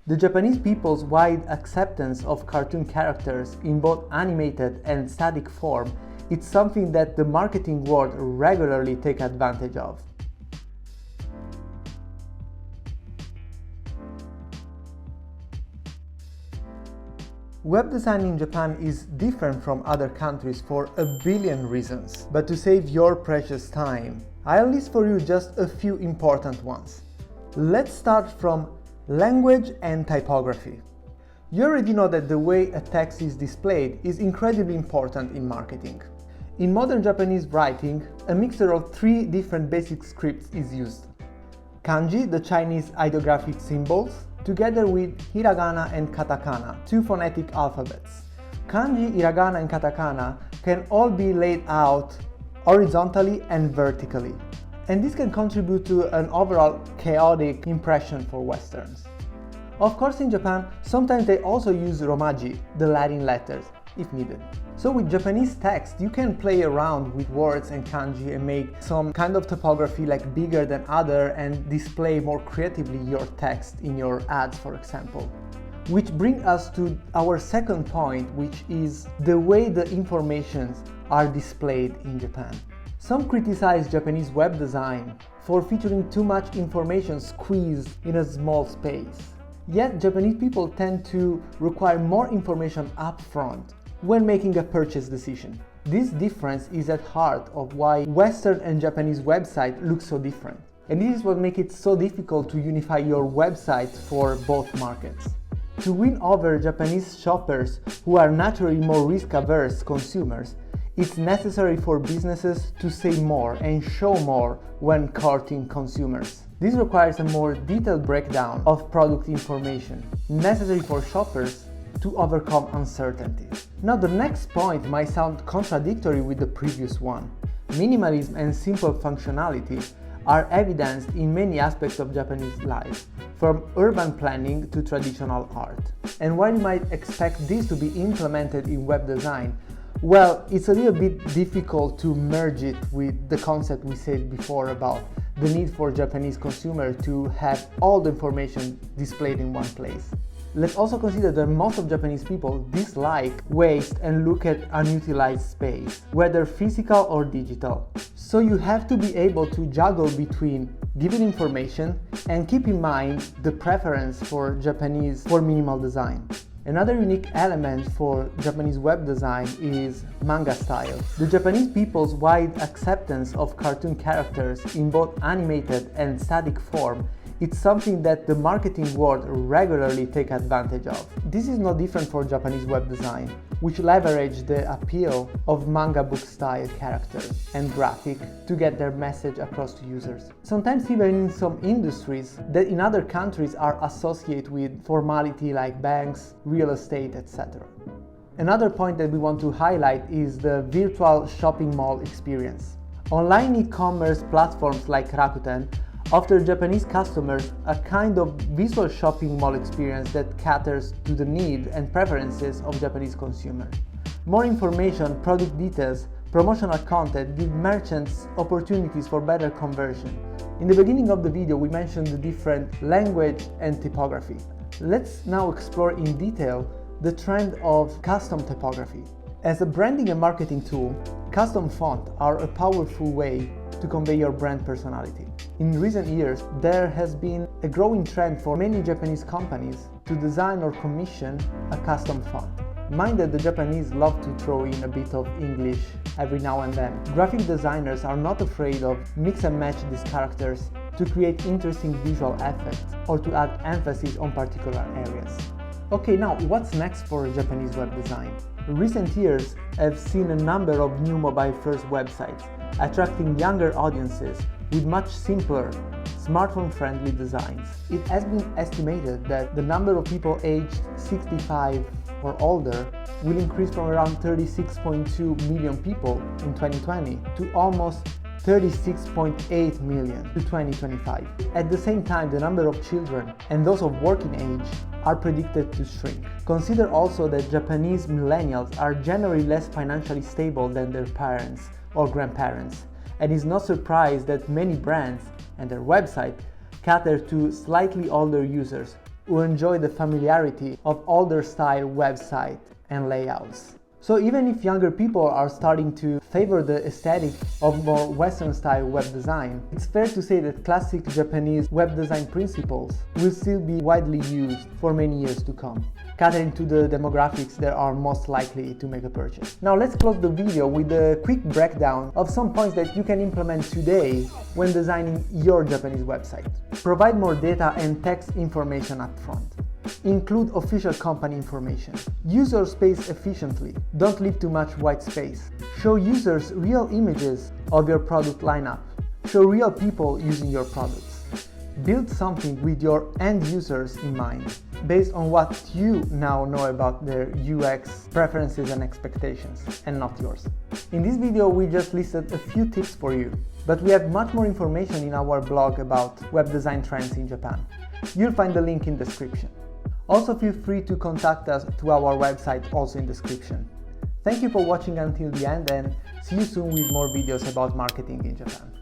The Japanese people's wide acceptance of cartoon characters in both animated and static form is something that the marketing world regularly takes advantage of. Web design in Japan is different from other countries for a billion reasons, but to save your precious time, I'll list for you just a few important ones. Let's start from language and typography. You already know that the way a text is displayed is incredibly important in marketing. In modern Japanese writing, a mixture of three different basic scripts is used. Kanji, the Chinese ideographic symbols, together with hiragana and katakana, two phonetic alphabets. Kanji, hiragana and katakana can all be laid out horizontally and vertically, and this can contribute to an overall chaotic impression for Westerns. Of course, in Japan, sometimes they also use romaji, the Latin letters, if needed. So with Japanese text, you can play around with words and kanji and make some kind of typography like bigger than other and display more creatively your text in your ads, for example. Which brings us to our second point, which is the way the informations are displayed in Japan. Some criticize Japanese web design for featuring too much information squeezed in a small space. Yet Japanese people tend to require more information up front when making a purchase decision. This difference is at heart of why Western and Japanese websites look so different. And this is what makes it so difficult to unify your website for both markets. To win over Japanese shoppers who are naturally more risk-averse consumers, it's necessary for businesses to say more and show more when courting consumers. This requires a more detailed breakdown of product information, necessary for shoppers to overcome uncertainty. Now, the next point might sound contradictory with the previous one. Minimalism and simple functionality are evidenced in many aspects of Japanese life, from urban planning to traditional art. And while you might expect this to be implemented in web design, well, it's a little bit difficult to merge it with the concept we said before about the need for Japanese consumer to have all the information displayed in one place. Let's also consider that most of Japanese people dislike waste and look at unutilized space, whether physical or digital. So you have to be able to juggle between giving information and keep in mind the preference for minimal design. Another unique element for Japanese web design is Manga Style. The Japanese people's wide acceptance of cartoon characters in both animated and static form is something that the marketing world regularly takes advantage of. This is no different for Japanese web design, which leverage the appeal of manga book style characters and graphic to get their message across to users. Sometimes even in some industries that in other countries are associated with formality like banks, real estate, etc. Another point that we want to highlight is the virtual shopping mall experience. Online e-commerce platforms like Rakuten offer Japanese customers a kind of visual shopping mall experience that caters to the needs and preferences of Japanese consumers. More information, product details, promotional content give merchants opportunities for better conversion. In the beginning of the video, we mentioned the different language and typography. Let's now explore in detail the trend of custom typography. As a branding and marketing tool, custom fonts are a powerful way to convey your brand personality. In recent years, there has been a growing trend for many Japanese companies to design or commission a custom font. Mind that the Japanese love to throw in a bit of English every now and then. Graphic designers are not afraid of mix and match these characters to create interesting visual effects or to add emphasis on particular areas. Okay, now what's next for Japanese web design? Recent years have seen a number of new mobile-first websites attracting younger audiences with much simpler, smartphone-friendly designs. It has been estimated that the number of people aged 65 or older will increase from around 36.2 million people in 2020 to almost 36.8 million to 2025. At the same time, the number of children and those of working age are predicted to shrink. Consider also that Japanese millennials are generally less financially stable than their parents or grandparents, and it's no surprise that many brands and their website cater to slightly older users who enjoy the familiarity of older style website and layouts. So even if younger people are starting to favor the aesthetic of more Western style web design, it's fair to say that classic Japanese web design principles will still be widely used for many years to come, catering to the demographics that are most likely to make a purchase. Now let's close the video with a quick breakdown of some points that you can implement today when designing your Japanese website. Provide more data and text information up front. Include official company information. Use your space efficiently. Don't leave too much white space. Show users real images of your product lineup. Show real people using your products. Build something with your end users in mind, based on what you now know about their UX preferences and expectations, and not yours. In this video, we just listed a few tips for you, but we have much more information in our blog about web design trends in Japan. You'll find the link in the description. Also feel free to contact us through our website, also in the description. Thank you for watching until the end, and see you soon with more videos about marketing in Japan.